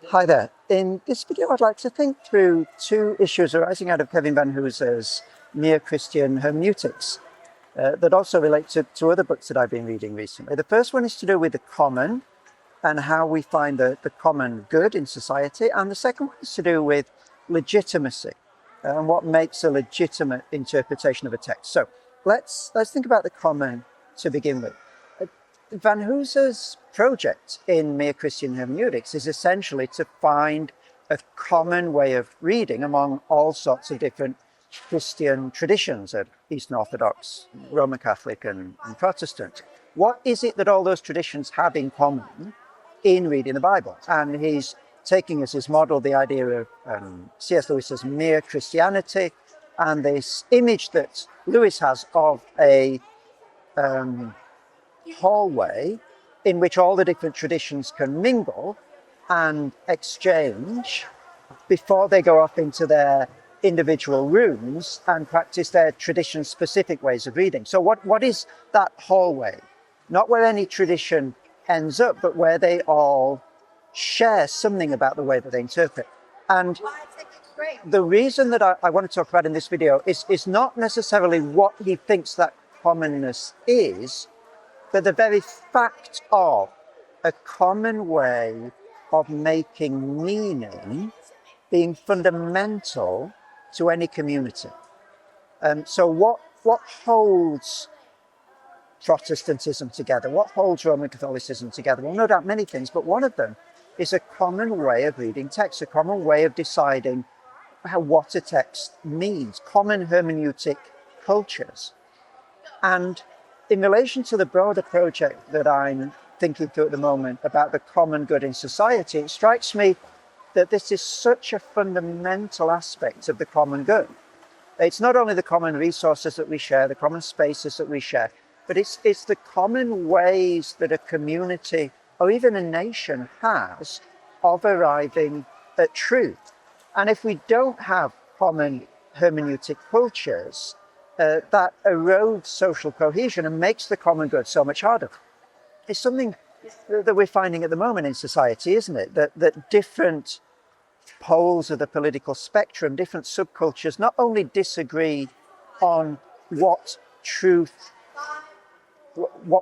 Hi there. In this video, I'd like to think through two issues arising out of Kevin Vanhoozer's Mere Christian Hermeneutics that also relate to other books that I've been reading recently. The first one is to do with the common and how we find the common good in society. And the second one is to do with legitimacy and what makes a legitimate interpretation of a text. So let's think about the common to begin with. Vanhoozer's project in Mere Christian Hermeneutics is essentially to find a common way of reading among all sorts of different Christian traditions, Eastern Orthodox, Roman Catholic, and Protestant. What is it that all those traditions have in common in reading the Bible? And he's taking as his model the idea of C.S. Lewis's mere Christianity and this image that Lewis has of a hallway in which all the different traditions can mingle and exchange before they go off into their individual rooms and practice their tradition-specific ways of reading. So what is that hallway? Not where any tradition ends up, but where they all share something about the way that they interpret. And the reason that I want to talk about in this video is not necessarily what he thinks that commonness is, but the very fact of a common way of making meaning being fundamental to any community. So what holds Protestantism together? What holds Roman Catholicism together? Well, no doubt many things, but one of them is a common way of reading text, a common way of deciding what a text means, common hermeneutic cultures. And in relation to the broader project that I'm thinking through at the moment about the common good in society, it strikes me that this is such a fundamental aspect of the common good. It's not only the common resources that we share, the common spaces that we share, but it's the common ways that a community or even a nation has of arriving at truth. And if we don't have common hermeneutic cultures, that erodes social cohesion and makes the common good so much harder. It's something that we're finding at the moment in society, isn't it? That different poles of the political spectrum, different subcultures, not only disagree on what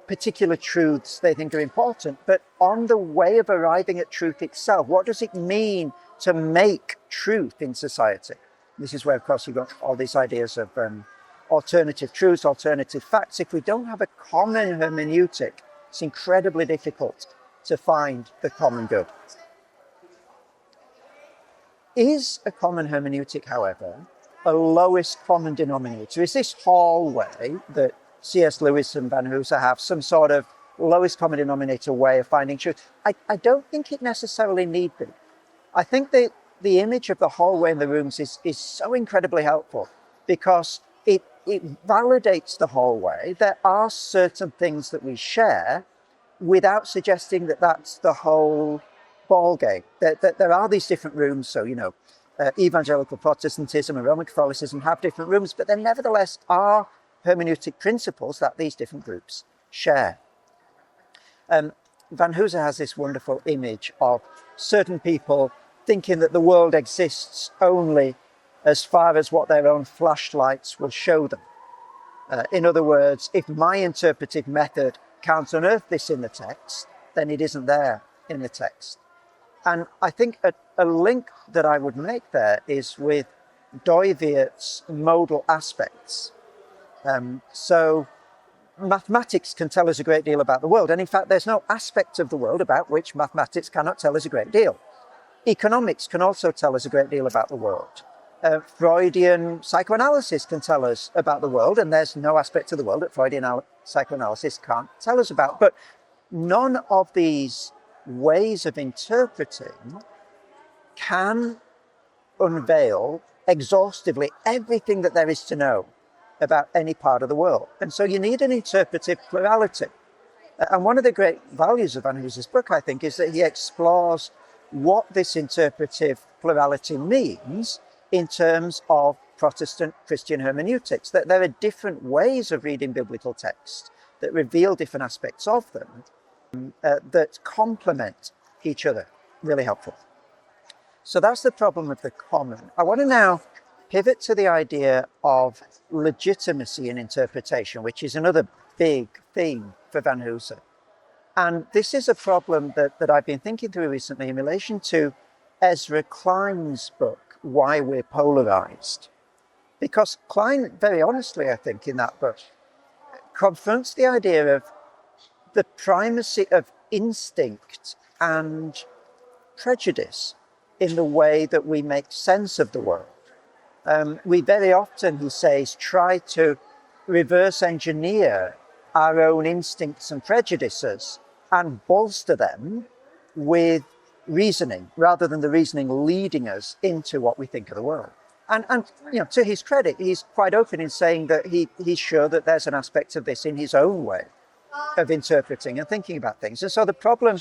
particular truths they think are important, but on the way of arriving at truth itself. What does it mean to make truth in society? This is where, of course, you've got all these ideas of alternative truths, alternative facts. If we don't have a common hermeneutic, it's incredibly difficult to find the common good. Is a common hermeneutic, however, a lowest common denominator? Is this hallway that C.S. Lewis and Vanhoozer have some sort of lowest common denominator way of finding truth? I don't think it necessarily need be. I think that the image of the hallway in the rooms is so incredibly helpful because it validates the hallway. There are certain things that we share without suggesting that that's the whole ball game. There are these different rooms. So, evangelical Protestantism and Roman Catholicism have different rooms, but there nevertheless are hermeneutic principles that these different groups share. Vanhoozer has this wonderful image of certain people thinking that the world exists only as far as what their own flashlights will show them. In other words, if my interpretive method can't unearth this in the text, then it isn't there in the text. And I think a link that I would make there is with Doiviert's modal aspects. So mathematics can tell us a great deal about the world. And in fact, there's no aspect of the world about which mathematics cannot tell us a great deal. Economics can also tell us a great deal about the world. Freudian psychoanalysis can tell us about the world, and there's no aspect of the world that Freudian psychoanalysis can't tell us about. But none of these ways of interpreting can unveil exhaustively everything that there is to know about any part of the world. And so you need an interpretive plurality. And one of the great values of Vanhoozer's book, I think, is that he explores what this interpretive plurality means in terms of Protestant Christian hermeneutics, that there are different ways of reading biblical text that reveal different aspects of them that complement each other. Really helpful. So that's the problem of the common. I want to now pivot to the idea of legitimacy in interpretation, which is another big theme for Vanhoozer. And this is a problem that I've been thinking through recently in relation to Ezra Klein's book, Why We're Polarized. Because Klein, very honestly, I think, in that book, confronts the idea of the primacy of instinct and prejudice in the way that we make sense of the world. We very often, he says, try to reverse engineer our own instincts and prejudices and bolster them with reasoning, rather than the reasoning leading us into what we think of the world. And to his credit, he's quite open in saying that he's sure that there's an aspect of this in his own way of interpreting and thinking about things. And so the problem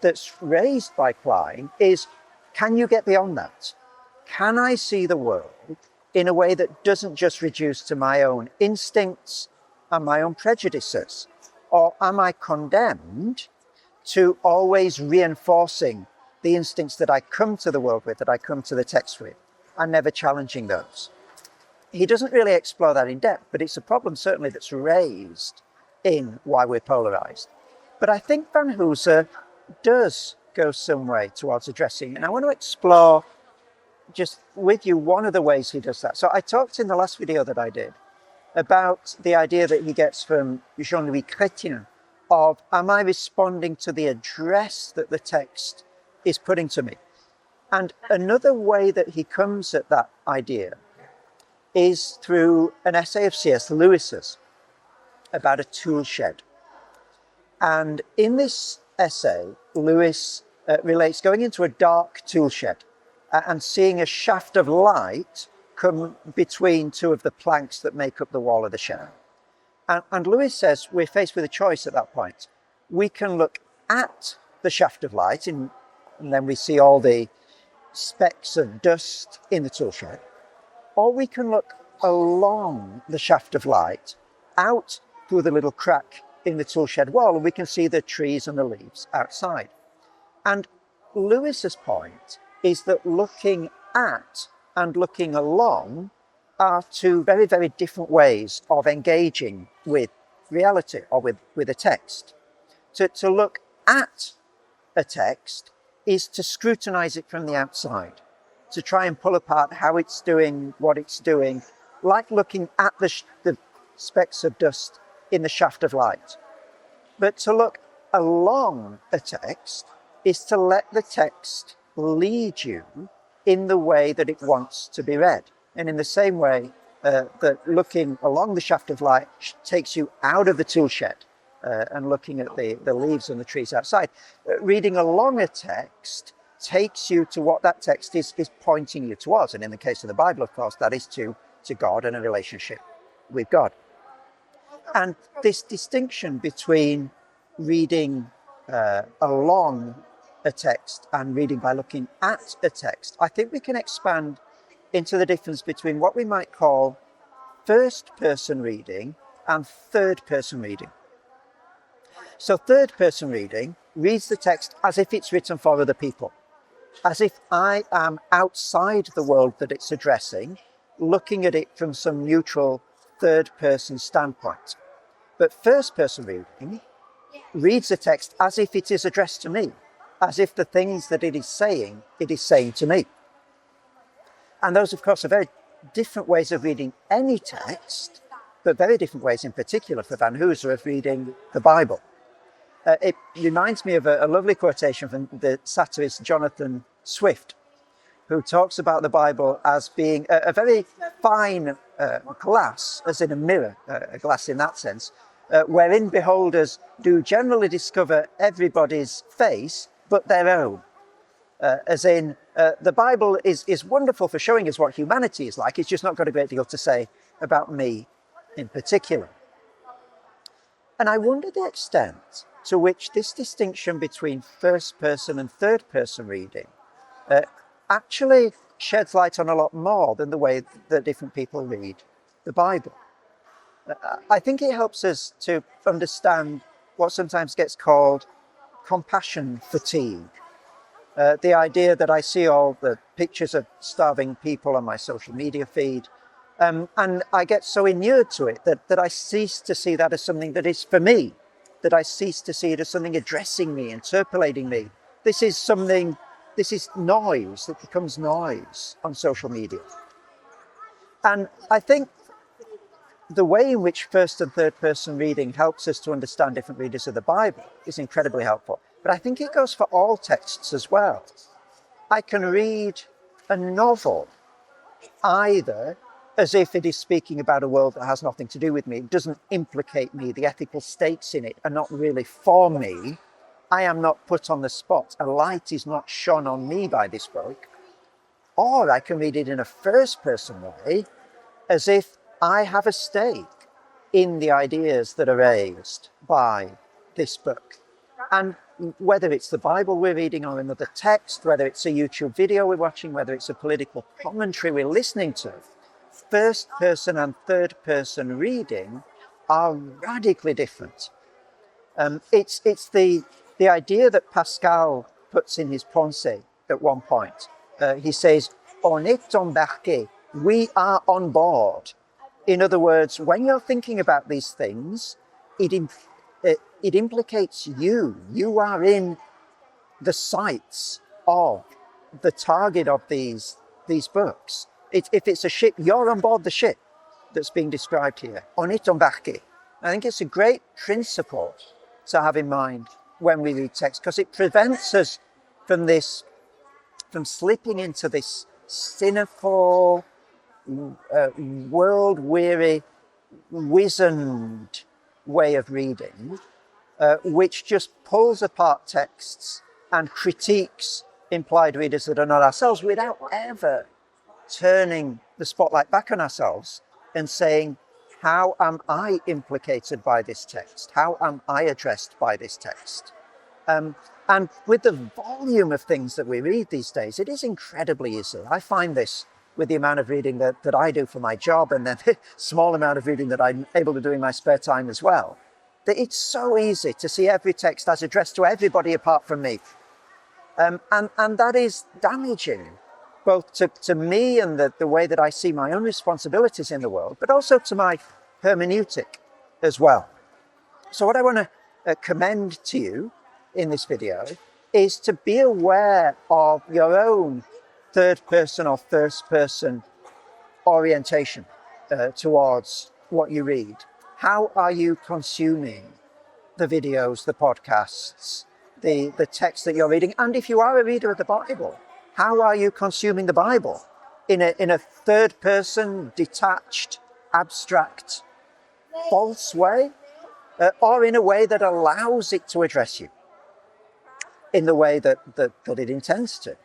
that's raised by Klein is, can you get beyond that? Can I see the world in a way that doesn't just reduce to my own instincts and my own prejudices? Or am I condemned to always reinforcing the instincts that I come to the world with, that I come to the text with, and never challenging those? He doesn't really explore that in depth, but it's a problem certainly that's raised in Why We're Polarized. But I think Vanhoozer does go some way towards addressing it. And I want to explore just with you one of the ways he does that. So I talked in the last video that I did about the idea that he gets from Jean-Louis Chrétien of, am I responding to the address that the text is putting to me? And another way that he comes at that idea is through an essay of C.S. Lewis's about a tool shed. And in this essay, Lewis relates going into a dark tool shed and seeing a shaft of light come between two of the planks that make up the wall of the shed. And Lewis says we're faced with a choice at that point. We can look at the shaft of light, and then we see all the specks of dust in the tool shed, or we can look along the shaft of light out through the little crack in the tool shed wall, and we can see the trees and the leaves outside. And Lewis's point is that looking at and looking along are two very, very different ways of engaging with reality or with a text. To look at a text is to scrutinize it from the outside, to try and pull apart how it's doing what it's doing, like looking at the specks of dust in the shaft of light. But to look along a text is to let the text lead you in the way that it wants to be read. And in the same way that looking along the shaft of light takes you out of the tool shed and looking at the leaves and the trees outside, reading along a text takes you to what that text is pointing you towards. And in the case of the Bible, of course, that is to God and a relationship with God. And this distinction between reading along a text and reading by looking at a text, I think we can expand into the difference between what we might call first-person reading and third-person reading. So third-person reading reads the text as if it's written for other people, as if I am outside the world that it's addressing, looking at it from some neutral third-person standpoint. But first-person reading reads the text as if it is addressed to me, as if the things that it is saying to me. And those, of course, are very different ways of reading any text, but very different ways in particular for Vanhoozer of reading the Bible. It reminds me of a lovely quotation from the satirist Jonathan Swift, who talks about the Bible as being a very fine glass, as in a mirror, a glass in that sense, wherein beholders do generally discover everybody's face but their own. As in, the Bible is wonderful for showing us what humanity is like. It's just not got a great deal to say about me in particular. And I wonder the extent to which this distinction between first-person and third-person reading actually sheds light on a lot more than the way that different people read the Bible. I think it helps us to understand what sometimes gets called compassion fatigue. The idea that I see all the pictures of starving people on my social media feed, and I get so inured to it that I cease to see that as something that is for me, that I cease to see it as something addressing me, interpolating me. This is noise, that becomes noise on social media. And I think the way in which first and third person reading helps us to understand different readers of the Bible is incredibly helpful. But I think it goes for all texts as well. I can read a novel either as if it is speaking about a world that has nothing to do with me. It doesn't implicate me. The ethical stakes in it are not really for me. I am not put on the spot. A light is not shone on me by this book. Or I can read it in a first person way, as if I have a stake in the ideas that are raised by this book. And whether it's the Bible we're reading or another text, whether it's a YouTube video we're watching, whether it's a political commentary we're listening to, first person and third person reading are radically different. It's the idea that Pascal puts in his Pensée at one point. He says, "On est embarqué," we are on board. In other words, when you're thinking about these things, it implicates you. You are in the sights of the target of these books. If it's a ship, you're on board the ship that's being described here. On est embarqué. I think it's a great principle to have in mind when we read text, because it prevents us from slipping into this cynical, world-weary, wizened way of reading, which just pulls apart texts and critiques implied readers that are not ourselves without ever turning the spotlight back on ourselves and saying, how am I implicated by this text? How am I addressed by this text? And with the volume of things that we read these days, it is incredibly easy. I find this with the amount of reading that I do for my job, and then the small amount of reading that I'm able to do in my spare time as well, that it's so easy to see every text as addressed to everybody apart from me. And that is damaging, both to me and the way that I see my own responsibilities in the world, but also to my hermeneutic as well. So what I want to commend to you in this video is to be aware of your own third person or first person orientation towards what you read. How are you consuming the videos, the podcasts, the text that you're reading? And if you are a reader of the Bible, how are you consuming the Bible? In a third person, detached, abstract, false way, or in a way that allows it to address you in the way that it intends to?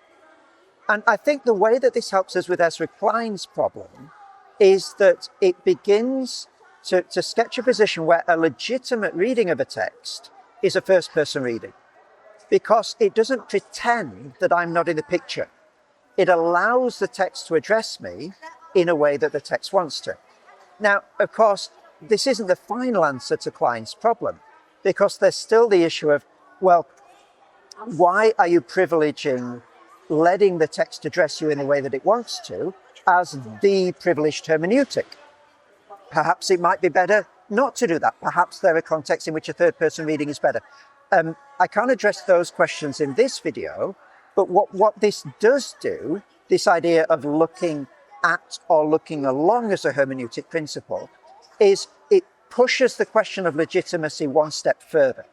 And I think the way that this helps us with Ezra Klein's problem is that it begins to sketch a position where a legitimate reading of a text is a first person reading, because it doesn't pretend that I'm not in the picture. It allows the text to address me in a way that the text wants to. Now, of course, this isn't the final answer to Klein's problem, because there's still the issue of, well, why are you privileging letting the text address you in the way that it wants to as the privileged hermeneutic? Perhaps it might be better not to do that. Perhaps there are contexts in which a third person reading is better. I can't address those questions in this video, but what this does do, this idea of looking at or looking along as a hermeneutic principle, is it pushes the question of legitimacy one step further.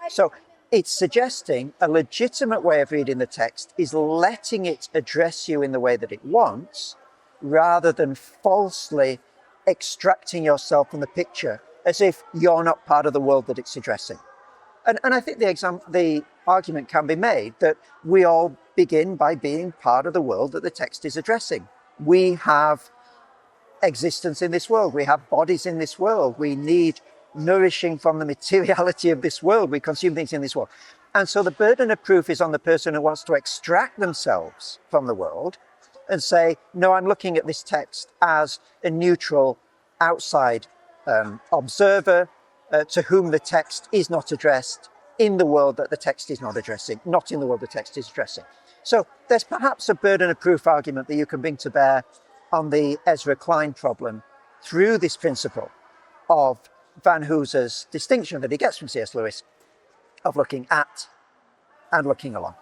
So it's suggesting a legitimate way of reading the text is letting it address you in the way that it wants, rather than falsely extracting yourself from the picture as if you're not part of the world that it's addressing. And I think the argument can be made that we all begin by being part of the world that the text is addressing. We have existence in this world. We have bodies in this world. We need nourishing from the materiality of this world. We consume things in this world. And so the burden of proof is on the person who wants to extract themselves from the world and say, no, I'm looking at this text as a neutral outside observer to whom the text is not addressed in the world that the text is not addressing, not in the world the text is addressing. So there's perhaps a burden of proof argument that you can bring to bear on the Ezra Klein problem through this principle of Vanhoozer's distinction that he gets from C.S. Lewis of looking at and looking along.